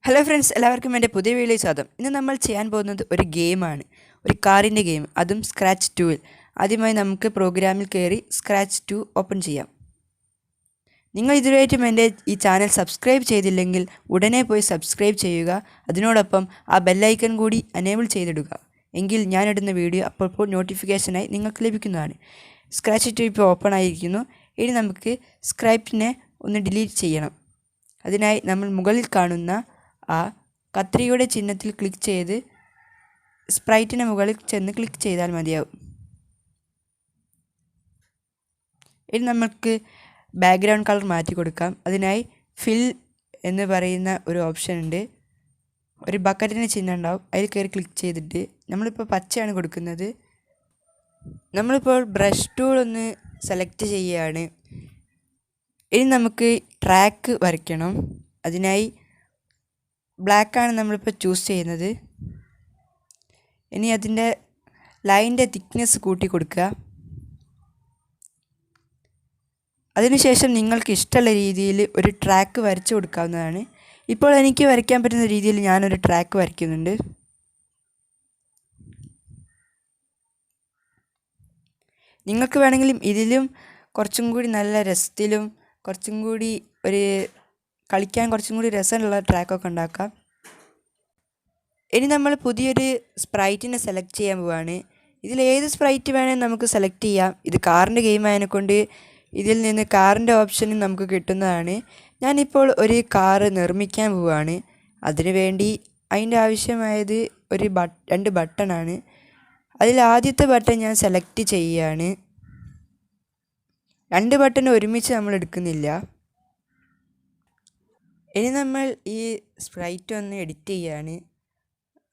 Hello friends, എല്ലാവർക്കും എൻ്റെ പുതിയ വീഡിയോയിൽ സ്വാഗതം. ഇന്ന് നമ്മൾ ചെയ്യാൻ പോകുന്നത് ഒരു ഗെയിമാണ്, ഒരു കാറിൻ്റെ ഗെയിം, അതും സ്ക്രാച്ച് 2-ൽ. ആദ്യമായി നമുക്ക് പ്രോഗ്രാമിൽ കയറി സ്ക്രാച്ച് 2 ഓപ്പൺ ചെയ്യാം. നിങ്ങൾ ഇതുവരെയായിട്ടും എൻ്റെ ഈ ചാനൽ സബ്സ്ക്രൈബ് ചെയ്തില്ലെങ്കിൽ ഉടനെ പോയി സബ്സ്ക്രൈബ് ചെയ്യുക. അതിനോടൊപ്പം ആ ബെല്ലൈക്കൺ കൂടി എനേബിൾ ചെയ്തിടുക. എങ്കിൽ ഞാനിടുന്ന വീഡിയോ അപ്പോൾ നോട്ടിഫിക്കേഷനായി നിങ്ങൾക്ക് ലഭിക്കുന്നതാണ്. സ്ക്രാച്ച് 2 ഇപ്പോൾ ഓപ്പൺ ആയിരിക്കുന്നു. ഇനി നമുക്ക് സ്ക്രിപ്റ്റിനെ ഒന്ന് ഡിലീറ്റ് ചെയ്യണം. അതിനായി നമ്മൾ മുകളിൽ കാണുന്ന ആ കത്രികയുടെ ചിഹ്നത്തിൽ ക്ലിക്ക് ചെയ്ത് സ്പ്രൈറ്റിന് മുകളിൽ ചെന്ന് ക്ലിക്ക് ചെയ്താൽ മതിയാവും. ഇനി നമുക്ക് ബാക്ക്ഗ്രൗണ്ട് കളർ മാറ്റി കൊടുക്കാം. അതിനായി ഫിൽ എന്ന് പറയുന്ന ഒരു ഓപ്ഷൻ ഉണ്ട്. ഒരു ബക്കറ്റിന് ചിഹ്നം ഉണ്ടാവും, അതിൽ കയറി ക്ലിക്ക് ചെയ്തിട്ട് നമ്മളിപ്പോൾ പച്ചയാണ് കൊടുക്കുന്നത്. നമ്മളിപ്പോൾ ബ്രഷ് ടൂൾ ഒന്ന് സെലക്ട് ചെയ്യുകയാണ്. ഇനി നമുക്ക് ട്രാക്ക് വരയ്ക്കണം. അതിനായി ബ്ലാക്കാണ് നമ്മളിപ്പോൾ ചൂസ് ചെയ്യുന്നത്. ഇനി അതിൻ്റെ ലൈനിൻ്റെ തിക്നെസ് കൂട്ടി കൊടുക്കുക. അതിനുശേഷം നിങ്ങൾക്ക് ഇഷ്ടമുള്ള രീതിയിൽ ഒരു ട്രാക്ക് വരച്ചു കൊടുക്കാവുന്നതാണ്. ഇപ്പോൾ എനിക്ക് വരയ്ക്കാൻ പറ്റുന്ന രീതിയിൽ ഞാനൊരു ട്രാക്ക് വരയ്ക്കുന്നുണ്ട്. നിങ്ങൾക്ക് വേണമെങ്കിലും ഇതിലും കുറച്ചും കൂടി നല്ല രസത്തിലും കുറച്ചും കൂടി കളിക്കാൻ കുറച്ചും കൂടി രസമുള്ള ട്രാക്കൊക്കെ ഉണ്ടാക്കാം. ഇനി നമ്മൾ പുതിയൊരു സ്പ്രൈറ്റിനെ സെലക്ട് ചെയ്യാൻ പോവുകയാണ്. ഇതിലേത് സ്പ്രൈറ്റ് വേണമെങ്കിൽ നമുക്ക് സെലക്ട് ചെയ്യാം. ഇത് കാറിൻ്റെ ഗെയിം ആയതിനെക്കൊണ്ട് ഇതിൽ നിന്ന് കാറിൻ്റെ ഓപ്ഷനും നമുക്ക് കിട്ടുന്നതാണ്. ഞാനിപ്പോൾ ഒരു കാറ് നിർമ്മിക്കാൻ പോവുകയാണ്. അതിനുവേണ്ടി അതിൻ്റെ ആവശ്യമായത് രണ്ട് ബട്ടണാണ്. അതിൽ ആദ്യത്തെ ബട്ടൺ ഞാൻ സെലക്ട് ചെയ്യുകയാണ്. രണ്ട് ബട്ടൺ ഒരുമിച്ച് നമ്മൾ എടുക്കുന്നില്ല. ഇനി നമ്മൾ ഈ സ്പ്രൈറ്റ് ഒന്ന് എഡിറ്റ് ചെയ്യുകയാണ്.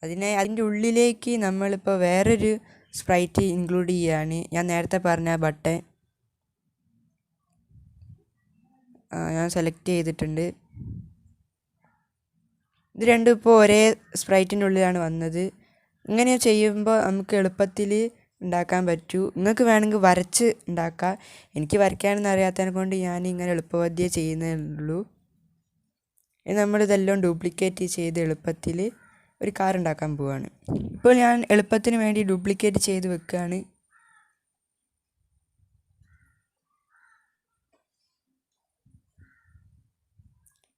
അതിനായി അതിൻ്റെ ഉള്ളിലേക്ക് നമ്മളിപ്പോൾ വേറൊരു സ്പ്രൈറ്റ് ഇൻക്ലൂഡ് ചെയ്യുകയാണ്. ഞാൻ നേരത്തെ പറഞ്ഞ ബട്ടൺ ഞാൻ സെലക്ട് ചെയ്തിട്ടുണ്ട്. ഇത് രണ്ടും ഇപ്പോൾ ഒരേ സ്പ്രൈറ്റിൻ്റെ ഉള്ളിലാണ് വന്നത്. ഇങ്ങനെ ചെയ്യുമ്പോൾ നമുക്ക് എളുപ്പത്തിൽ ഉണ്ടാക്കാൻ പറ്റൂ. നിങ്ങൾക്ക് വേണമെങ്കിൽ വരച്ച് ഉണ്ടാക്കാം. എനിക്ക് വരയ്ക്കാനൊന്നും അറിയാത്തതിനെ കൊണ്ട് ഞാൻ ഇങ്ങനെ എളുപ്പവധിയെ ചെയ്യുന്നേ ഉള്ളൂ. ഇനി നമ്മളിതെല്ലാം ഡ്യൂപ്ലിക്കേറ്റ് ചെയ്ത് എളുപ്പത്തിൽ ഒരു കാർ ഉണ്ടാക്കാൻ പോവുകയാണ്. ഇപ്പോൾ ഞാൻ എളുപ്പത്തിന് വേണ്ടി ഡ്യൂപ്ലിക്കേറ്റ് ചെയ്ത് വെക്കുകയാണ്.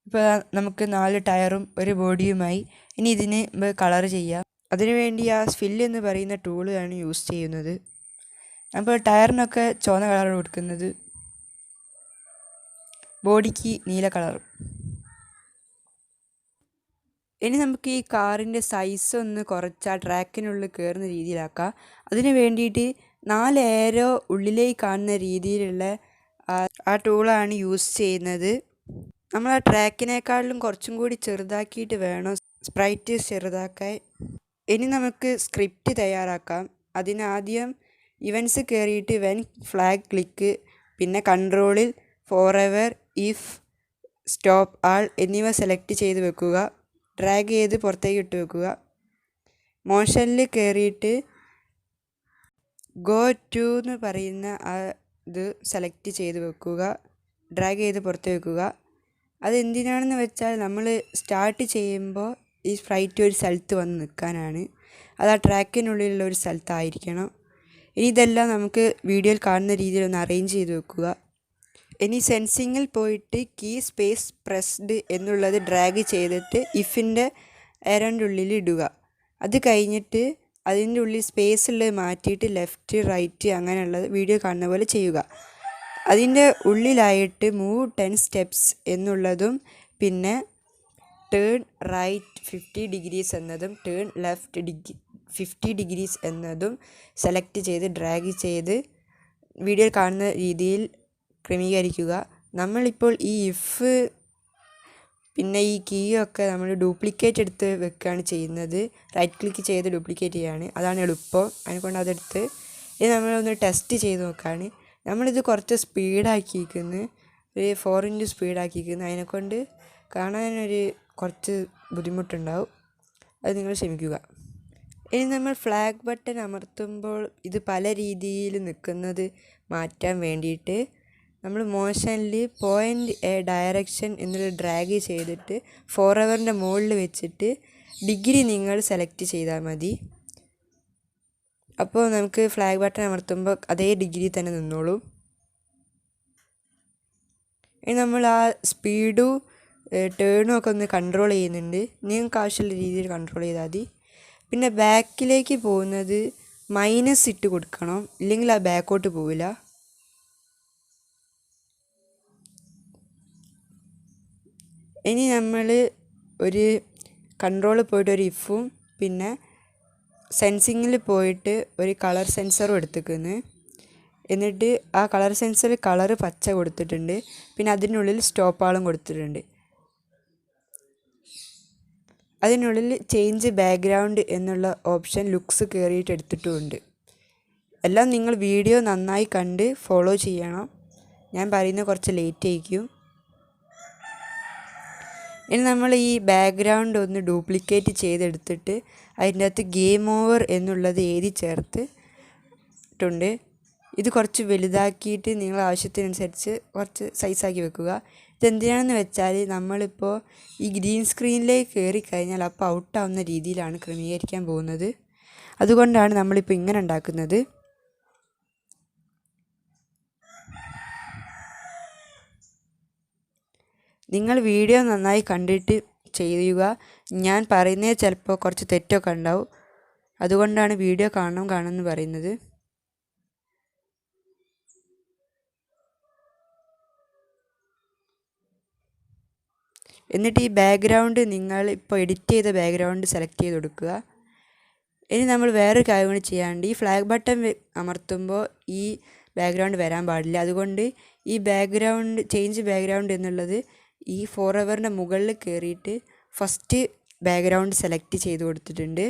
ഇപ്പോൾ നമുക്ക് 4 ടയറും ഒരു ബോഡിയുമായി. ഇനി ഇതിന് കളർ ചെയ്യാം. അതിനുവേണ്ടി ആ ഫില്ല് എന്ന് പറയുന്ന ടൂളാണ് യൂസ് ചെയ്യുന്നത്. അപ്പോൾ ടയറിനൊക്കെ ചുവന്ന കളർ കൊടുക്കുന്നത്, ബോഡിക്ക് നീല കളറും. ഇനി നമുക്ക് ഈ കാറിൻ്റെ സൈസ് ഒന്ന് കുറച്ച് ആ ട്രാക്കിനുള്ളിൽ കയറുന്ന രീതിയിലാക്കാം. അതിന് വേണ്ടിയിട്ട് 4 ഏരോ ഉള്ളിലേക്ക് കാണുന്ന രീതിയിലുള്ള ആ ടൂളാണ് യൂസ് ചെയ്യുന്നത്. നമ്മൾ ആ ട്രാക്കിനേക്കാളിലും കുറച്ചും കൂടി ചെറുതാക്കിയിട്ട് വേണം സ്പ്രൈറ്റ് ചെറുതാക്കാൻ. ഇനി നമുക്ക് സ്ക്രിപ്റ്റ് തയ്യാറാക്കാം. അതിനാദ്യം ഇവൻറ്റ്സ് കയറിയിട്ട് വെൻ ഫ്ലാഗ് ക്ലിക്ക്, പിന്നെ കൺട്രോളിൽ ഫോറെവർ, ഇഫ്, സ്റ്റോപ്പ് ആൾ എന്നിവ സെലക്ട് ചെയ്ത് വെക്കുക. ഡ്രാഗ് ചെയ്ത് പുറത്തേക്ക് ഇട്ട് വെക്കുക. മോഷനിൽ കയറിയിട്ട് ഗോ ടു എന്ന് പറയുന്ന ഇത് സെലക്ട് ചെയ്ത് വെക്കുക. ഡ്രാഗ് ചെയ്ത് പുറത്ത് വെക്കുക. അതെന്തിനാണെന്ന് വെച്ചാൽ നമ്മൾ സ്റ്റാർട്ട് ചെയ്യുമ്പോൾ ഈ സ്പ്രൈറ്റ് ഒരു സ്ഥലത്ത് വന്ന് നിൽക്കാനാണ്. അത് ആ ട്രാക്കിനുള്ളിലുള്ള ഒരു സ്ഥലത്തായിരിക്കണം. ഇനി ഇതെല്ലാം നമുക്ക് വീഡിയോയിൽ കാണുന്ന രീതിയിൽ ഒന്ന് അറേഞ്ച് ചെയ്ത് വെക്കുക. ഇനി സെൻസിങ്ങിൽ പോയിട്ട് കീ സ്പേസ് പ്രസ്ഡ് എന്നുള്ളത് ഡ്രാഗ് ചെയ്തിട്ട് ഇഫിൻ്റെ എരൻ്റെ ഉള്ളിൽ ഇടുക. അത് കഴിഞ്ഞിട്ട് അതിൻ്റെ ഉള്ളിൽ സ്പേസുള്ളത് മാറ്റിയിട്ട് ലെഫ്റ്റ് റൈറ്റ് അങ്ങനെയുള്ളത് വീഡിയോ കാണുന്ന പോലെ ചെയ്യുക. അതിൻ്റെ ഉള്ളിലായിട്ട് മൂവ് 10 സ്റ്റെപ്സ് എന്നുള്ളതും പിന്നെ ടേൺ റൈറ്റ് 50 ഡിഗ്രീസ് എന്നതും ടേൺ ലെഫ്റ്റ് 50 ഡിഗ്രീസ് എന്നതും സെലക്ട് ചെയ്ത് ഡ്രാഗ് ചെയ്ത് വീഡിയോയിൽ കാണുന്ന രീതിയിൽ ക്രമീകരിക്കുക. നമ്മളിപ്പോൾ ഈ ഇഫ് പിന്നെ ഈ കീയൊക്കെ നമ്മൾ ഡ്യൂപ്ലിക്കേറ്റ് എടുത്ത് വെക്കുകയാണ് ചെയ്യുന്നത്. റൈറ്റ് ക്ലിക്ക് ചെയ്ത് ഡ്യൂപ്ലിക്കേറ്റ് ചെയ്യുകയാണ്, അതാണ് എളുപ്പം. അതിനെക്കൊണ്ട് അതെടുത്ത് ഇത് നമ്മളൊന്ന് ടെസ്റ്റ് ചെയ്ത് നോക്കുകയാണ്. നമ്മളിത് കുറച്ച് സ്പീഡാക്കിയിരിക്കുന്നു, ഒരു 4x സ്പീഡാക്കിയിരിക്കുന്നു. അതിനെക്കൊണ്ട് കാണാനൊരു കുറച്ച് ബുദ്ധിമുട്ടുണ്ടാവും, അത് നിങ്ങൾ ക്ഷമിക്കുക. ഇനി നമ്മൾ ഫ്ലാഗ് ബട്ടൺ അമർത്തുമ്പോൾ ഇത് പല രീതിയിൽ നിൽക്കുന്നത് മാറ്റാൻ വേണ്ടിയിട്ട് നമ്മൾ മോഷനിൽ പോയിൻ്റ് എ ഡയറക്ഷൻ എന്നൊരു ഡ്രാഗ് ചെയ്തിട്ട് ഫോറവറിൻ്റെ മുകളിൽ വെച്ചിട്ട് ഡിഗ്രി നിങ്ങൾ സെലക്ട് ചെയ്താൽ മതി. അപ്പോൾ നമുക്ക് ഫ്ലാഗ് ബട്ടൺ അമർത്തുമ്പോൾ അതേ ഡിഗ്രി തന്നെ നിന്നോളൂ. ഇനി നമ്മൾ ആ സ്പീഡും ടേണും ഒക്കെ ഒന്ന് കൺട്രോൾ ചെയ്യുന്നുണ്ട്. നിങ്ങൾക്ക് ആവശ്യമുള്ള രീതിയിൽ കൺട്രോൾ ചെയ്താൽ മതി. പിന്നെ ബാക്കിലേക്ക് പോകുന്നത് മൈനസ് ഇട്ട് കൊടുക്കണം, ഇല്ലെങ്കിൽ ആ ബാക്കോട്ട് പോവില്ല. ഇനി നമ്മൾ ഒരു കൺട്രോൾ പോയിട്ട് ഒരു ഇഫും പിന്നെ സെൻസിങ്ങിൽ പോയിട്ട് ഒരു കളർ സെൻസറും എടുത്തേക്കുന്നു. എന്നിട്ട് ആ കളർ സെൻസറിൽ കളറ് പച്ച കൊടുത്തിട്ടുണ്ട്. പിന്നെ അതിനുള്ളിൽ സ്റ്റോപ്പ് ആളും കൊടുത്തിട്ടുണ്ട്. അതിനുള്ളിൽ ചേഞ്ച് ബാക്ക്ഗ്രൗണ്ട് എന്നുള്ള ഓപ്ഷൻ ലുക്സ് കയറിയിട്ട് എടുത്തിട്ടുമുണ്ട്. എല്ലാം നിങ്ങൾ വീഡിയോ നന്നായി കണ്ട് ഫോളോ ചെയ്യണം. ഞാൻ പറയുന്നത് കുറച്ച് ലേറ്റ് ആയിരിക്കും. ഇനി നമ്മൾ ഈ ബാക്ക്ഗ്രൗണ്ട് ഒന്ന് ഡ്യൂപ്ലിക്കേറ്റ് ചെയ്തെടുത്തിട്ട് അതിൻ്റെ അകത്ത് ഗെയിം ഓവർ എന്നുള്ളത് എഴുതി ചേർത്തിട്ടുണ്ട്. ഇത് കുറച്ച് വലുതാക്കിയിട്ട് നിങ്ങൾ ആവശ്യത്തിനനുസരിച്ച് കുറച്ച് സൈസാക്കി വെക്കുക. ഇതെന്തിനാണെന്ന് വെച്ചാൽ നമ്മളിപ്പോൾ ഈ ഗ്രീൻ സ്ക്രീനിലേക്ക് കയറി കഴിഞ്ഞാൽ അപ്പോൾ ഔട്ടാവുന്ന രീതിയിലാണ് ക്രമീകരിക്കാൻ പോകുന്നത്. അതുകൊണ്ടാണ് നമ്മളിപ്പോൾ ഇങ്ങനെ ഉണ്ടാക്കുന്നത്. നിങ്ങൾ വീഡിയോ നന്നായി കണ്ടിട്ട് ചെയ്യുക. ഞാൻ പറയുന്നത് ചിലപ്പോൾ കുറച്ച് തെറ്റൊക്കെ ഉണ്ടാവും. അതുകൊണ്ടാണ് വീഡിയോ കാണണമെന്ന് പറയുന്നത്. എന്നിട്ട് ഈ ബാക്ക്ഗ്രൗണ്ട് നിങ്ങൾ ഇപ്പോൾ എഡിറ്റ് ചെയ്ത ബാക്ക്ഗ്രൗണ്ട് സെലക്ട് ചെയ്ത് കൊടുക്കുക. ഇനി നമ്മൾ വേറൊരു കാര്യം കൂടി ചെയ്യാണ്ട്, ഈ ഫ്ലാഗ് ബട്ടൺ അമർത്തുമ്പോൾ ഈ ബാക്ക്ഗ്രൗണ്ട് വരാൻ പാടില്ല. അതുകൊണ്ട് ഈ ബാക്ക്ഗ്രൗണ്ട് ചേഞ്ച് ബാക്ക്ഗ്രൗണ്ട് എന്നുള്ളത് ഈ ഫോറവറിൻ്റെ മുകളിൽ കയറിയിട്ട് ഫസ്റ്റ് ബാക്ക്ഗ്രൗണ്ട് സെലക്ട് ചെയ്ത് കൊടുത്തിട്ടുണ്ട്.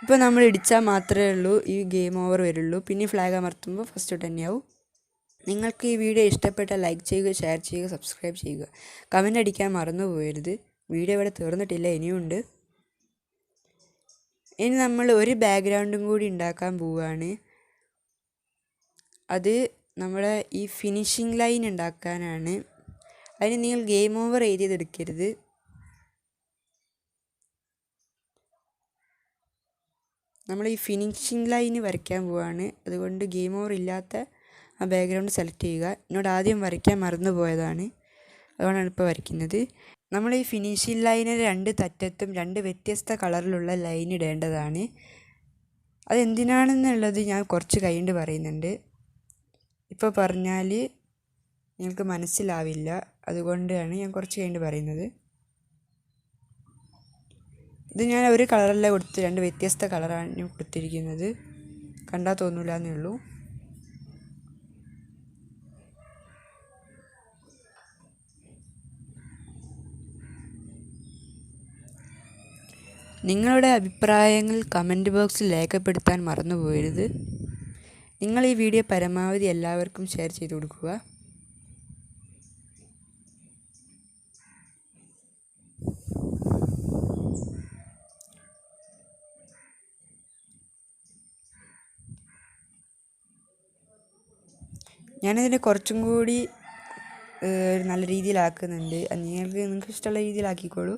ഇപ്പോൾ നമ്മൾ ഇടിച്ചാൽ മാത്രമേ ഉള്ളൂ ഈ ഗെയിം ഓവർ വരുള്ളൂ. പിന്നെ ഫ്ലാഗ് അമർത്തുമ്പോൾ ഫസ്റ്റ് തന്നെയാവും. നിങ്ങൾക്ക് ഈ വീഡിയോ ഇഷ്ടപ്പെട്ടാൽ ലൈക്ക് ചെയ്യുക, ഷെയർ ചെയ്യുക, സബ്സ്ക്രൈബ് ചെയ്യുക. കമൻ്റ് അടിക്കാൻ മറന്നു പോകരുത്. വീഡിയോ ഇവിടെ തീർന്നിട്ടില്ല, ഇനിയുണ്ട്. ഇനി നമ്മൾ ഒരു ബാക്ക്ഗ്രൗണ്ടും കൂടി ഉണ്ടാക്കാൻ പോവുകയാണ്. അത് നമ്മുടെ ഈ ഫിനിഷിംഗ് ലൈൻ ഉണ്ടാക്കാനാണ്. അതിന് നിങ്ങൾ ഗെയിം ഓവർ എഴുതിയതെടുക്കരുത്. നമ്മൾ ഈ ഫിനിഷിംഗ് ലൈന് വരയ്ക്കാൻ പോവുകയാണ്. അതുകൊണ്ട് ഗെയിം ഓവർ ഇല്ലാത്ത ആ ബാക്ക്ഗ്രൗണ്ട് സെലക്ട് ചെയ്യുക. എന്നോട് ആദ്യം വരയ്ക്കാൻ മറന്നു പോയതാണ്, അതുകൊണ്ടാണ് ഇപ്പോൾ വരയ്ക്കുന്നത്. നമ്മൾ ഈ ഫിനിഷിംഗ് ലൈനിൽ രണ്ട് തറ്റത്തും രണ്ട് വ്യത്യസ്ത കളറിലുള്ള ലൈൻ ഇടേണ്ടതാണ്. അതെന്തിനാണെന്നുള്ളത് ഞാൻ കുറച്ച് കഴിഞ്ഞിട്ട് പറയുന്നുണ്ട്. ഇപ്പോൾ പറഞ്ഞാൽ നിങ്ങൾക്ക് മനസ്സിലാവില്ല, അതുകൊണ്ടാണ് ഞാൻ കുറച്ച് കഴിഞ്ഞിട്ട് പറയുന്നത്. ഇത് ഞാൻ ഒരു കളറല്ല കൊടുത്ത്, രണ്ട് വ്യത്യസ്ത കളറാണ് കൊടുത്തിരിക്കുന്നത്. കണ്ടാൽ തോന്നില്ല എന്നേ ഉള്ളൂ. നിങ്ങളുടെ അഭിപ്രായങ്ങൾ കമൻറ്റ് ബോക്സിൽ രേഖപ്പെടുത്താൻ മറന്നു പോകരുത്. നിങ്ങൾ ഈ വീഡിയോ പരമാവധി എല്ലാവർക്കും ഷെയർ ചെയ്ത് കൊടുക്കുക. ഞാനതിനെ കുറച്ചും കൂടി നല്ല രീതിയിലാക്കുന്നുണ്ട്. നിങ്ങൾക്ക് ഇഷ്ടമുള്ള രീതിയിലാക്കിക്കോളൂ.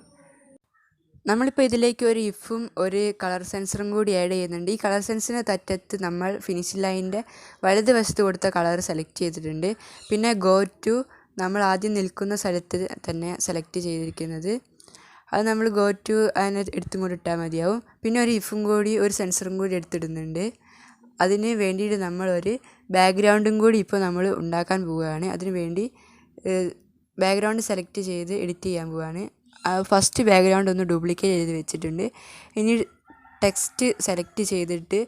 നമ്മളിപ്പോൾ ഇതിലേക്ക് ഒരു ഇഫും ഒരു കളർ സെൻസറും കൂടി ആഡ് ചെയ്യുന്നുണ്ട്. ഈ കളർ സെൻസറിന് തറ്റത്ത് നമ്മൾ ഫിനിഷിംഗ് ലൈനിൻ്റെ വലതുവശത്ത് കൊടുത്ത കളർ സെലക്ട് ചെയ്തിട്ടുണ്ട്. പിന്നെ ഗോ ടു നമ്മൾ ആദ്യം നിൽക്കുന്ന സ്ഥലത്ത് തന്നെ സെലക്ട് ചെയ്തിരിക്കുന്നത്. അത് നമ്മൾ ഗോ ടു അതിനെ എടുത്തും കൂടി ഇട്ടാൽ മതിയാവും. പിന്നെ ഒരു ഇഫും കൂടി ഒരു സെൻസറും കൂടി എടുത്തിടുന്നുണ്ട്. അതിന് വേണ്ടിയിട്ട് നമ്മളൊരു ബാക്ക്ഗ്രൗണ്ടും കൂടി ഇപ്പോൾ നമ്മൾ ഉണ്ടാക്കാൻ പോവുകയാണ്. അതിന് വേണ്ടി ബാക്ക്ഗ്രൗണ്ട് സെലക്ട് ചെയ്ത് എഡിറ്റ് ചെയ്യാൻ പോവുകയാണ്. ഫസ്റ്റ് ബാക്ക്ഗ്രൗണ്ട് ഒന്ന് ഡ്യൂപ്ലിക്കേറ്റ് ചെയ്ത് വെച്ചിട്ടുണ്ട്. ഇനി ടെക്സ്റ്റ് സെലക്ട് ചെയ്തിട്ട്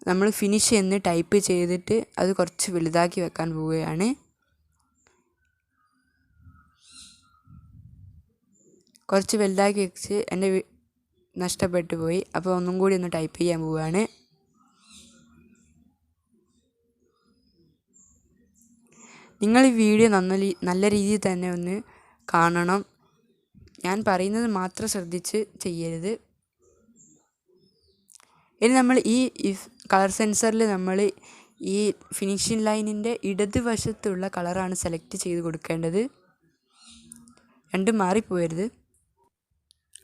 നമ്മൾ ഫിനിഷ് എന്ന് ടൈപ്പ് ചെയ്തിട്ട് അത് കുറച്ച് വലുതാക്കി വെക്കാൻ പോവുകയാണ്. കുറച്ച് വലുതാക്കി വെച്ച് എൻ്റെ നഷ്ടപ്പെട്ടു പോയി. അപ്പോൾ ഒന്നും കൂടി ഒന്ന് ടൈപ്പ് ചെയ്യാൻ പോവുകയാണ്. നിങ്ങൾ ഈ വീഡിയോ നല്ല രീതിയിൽ തന്നെ ഒന്ന് കാണണം. ഞാൻ പറയുന്നത് മാത്രം ശ്രദ്ധിച്ച് ചെയ്യരുത്. ഇനി നമ്മൾ ഈ കളർ സെൻസറിൽ നമ്മൾ ഈ ഫിനിഷിംഗ് ലൈനിൻ്റെ ഇടതുവശത്തുള്ള കളറാണ് സെലക്ട് ചെയ്ത് കൊടുക്കേണ്ടത്. രണ്ടും മാറിപ്പോയരുത്.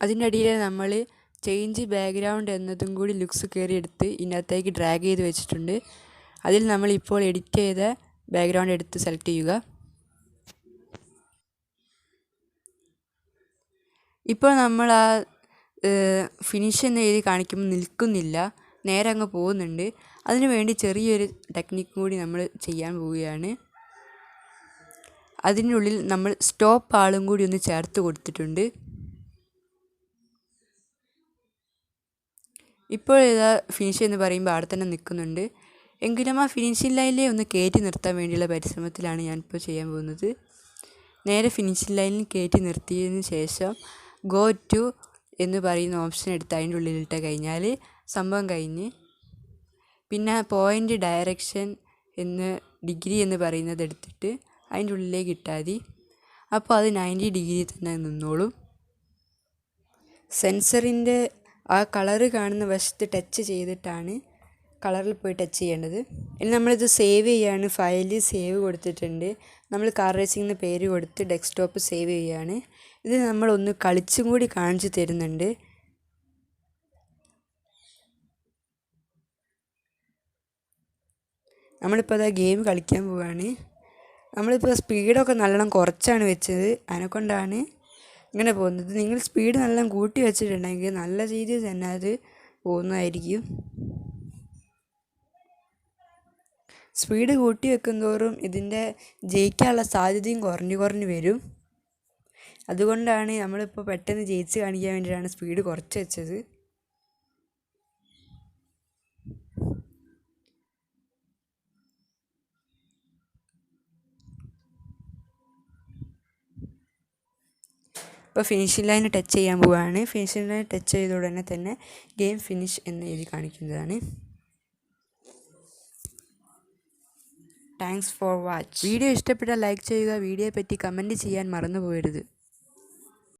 അതിൻ്റെ അടിയിൽ നമ്മൾ ചേഞ്ച് ബാക്ക്ഗ്രൗണ്ട് എന്നതും കൂടി ലുക്സ് കയറിയെടുത്ത് ഇതിനകത്തേക്ക് ഡ്രാഗ് ചെയ്ത് വെച്ചിട്ടുണ്ട്. അതിൽ നമ്മളിപ്പോൾ എഡിറ്റ് ചെയ്ത ബാക്ക്ഗ്രൗണ്ട് എടുത്ത് സെലക്ട് ചെയ്യുക. ഇപ്പോൾ നമ്മൾ ആ ഫിനിഷ് എന്ന് എഴുതി കാണിക്കുമ്പോൾ നിൽക്കുന്നില്ല, നേരെ അങ്ങ് പോകുന്നുണ്ട്. അതിനു വേണ്ടി ചെറിയൊരു ടെക്നിക്ക് കൂടി നമ്മൾ ചെയ്യാൻ പോവുകയാണ്. അതിനുള്ളിൽ നമ്മൾ സ്റ്റോപ്പ് ആളും കൂടി ഒന്ന് ചേർത്ത് കൊടുത്തിട്ടുണ്ട്. ഇപ്പോൾ ഇതാ ഫിനിഷ് എന്ന് പറയുമ്പോൾ അവിടെ തന്നെ നിൽക്കുന്നുണ്ട്. എങ്കിലും ആ ഫിനിഷിംഗ് ലൈനിലെ ഒന്ന് കയറ്റി നിർത്താൻ വേണ്ടിയുള്ള പരിശ്രമത്തിലാണ് ഞാനിപ്പോൾ ചെയ്യാൻ പോകുന്നത്. നേരെ ഫിനിഷിംഗ് ലൈനിൽ കയറ്റി നിർത്തിയതിന് ശേഷം ഗോ ടു എന്ന് പറയുന്ന ഓപ്ഷൻ എടുത്ത് അതിൻ്റെ ഉള്ളിലിട്ട് കഴിഞ്ഞാൽ സംഭവം കഴിഞ്ഞ്. പിന്നെ പോയിൻ്റ് ഡയറക്ഷൻ എന്ന് ഡിഗ്രി എന്ന് പറയുന്നത് എടുത്തിട്ട് അതിൻ്റെ ഉള്ളിലേക്ക് ഇട്ടാൽ മതി. അപ്പോൾ അത് 90 ഡിഗ്രി തന്നെ നിന്നോളും. സെൻസറിൻ്റെ ആ കളറ് കാണുന്ന വശത്ത് ടച്ച് ചെയ്തിട്ടാണ് കളറിൽ പോയി ടച്ച് ചെയ്യേണ്ടത്. ഇനി നമ്മളിത് സേവ് ചെയ്യാണ്. ഫയലിൽ സേവ് കൊടുത്തിട്ടുണ്ട്. നമ്മൾ കാർ റേസിംഗ് എന്ന് പേര് കൊടുത്ത് ഡെസ്ക്ടോപ്പ് സേവ് ചെയ്യുകയാണ്. ഇത് നമ്മളൊന്ന് കളിച്ചും കൂടി കാണിച്ചു തരുന്നുണ്ട്. നമ്മളിപ്പോൾ അതാ ഗെയിം കളിക്കാൻ പോവുകയാണ്. നമ്മളിപ്പോൾ സ്പീഡൊക്കെ നല്ലോണം കുറച്ചാണ് വെച്ചത്, അതിനെക്കൊണ്ടാണ് ഇങ്ങനെ പോകുന്നത്. നിങ്ങൾ സ്പീഡ് നല്ലോണം കൂട്ടി വെച്ചിട്ടുണ്ടെങ്കിൽ നല്ല രീതിയിൽ തന്നെ അത് പോകുന്നതായിരിക്കും. സ്പീഡ് കൂട്ടി വെക്കുന്തോറും ഇതിൻ്റെ ജയിക്കാനുള്ള സാധ്യതയും കുറഞ്ഞു വരും. അതുകൊണ്ടാണ് നമ്മളിപ്പോൾ പെട്ടെന്ന് ജയിച്ച് കാണിക്കാൻ വേണ്ടിയിട്ടാണ് സ്പീഡ് കുറച്ച് വെച്ചത്. ഇപ്പോൾ ഫിനിഷിംഗ് ലൈൻ ടച്ച് ചെയ്യാൻ പോവുകയാണ്. ഫിനിഷിംഗ് ലൈൻ ടച്ച് ചെയ്ത ഉടനെ തന്നെ ഗെയിം ഫിനിഷ് എന്ന് എഴുതി കാണിക്കുന്നതാണ്. Thanks for watch. വീഡിയോ ഇഷ്ടപ്പെട്ടാൽ ലൈക്ക് ചെയ്യുക. വീഡിയോയെ പറ്റി കമൻറ്റ് ചെയ്യാൻ മറന്നു പോകരുത്.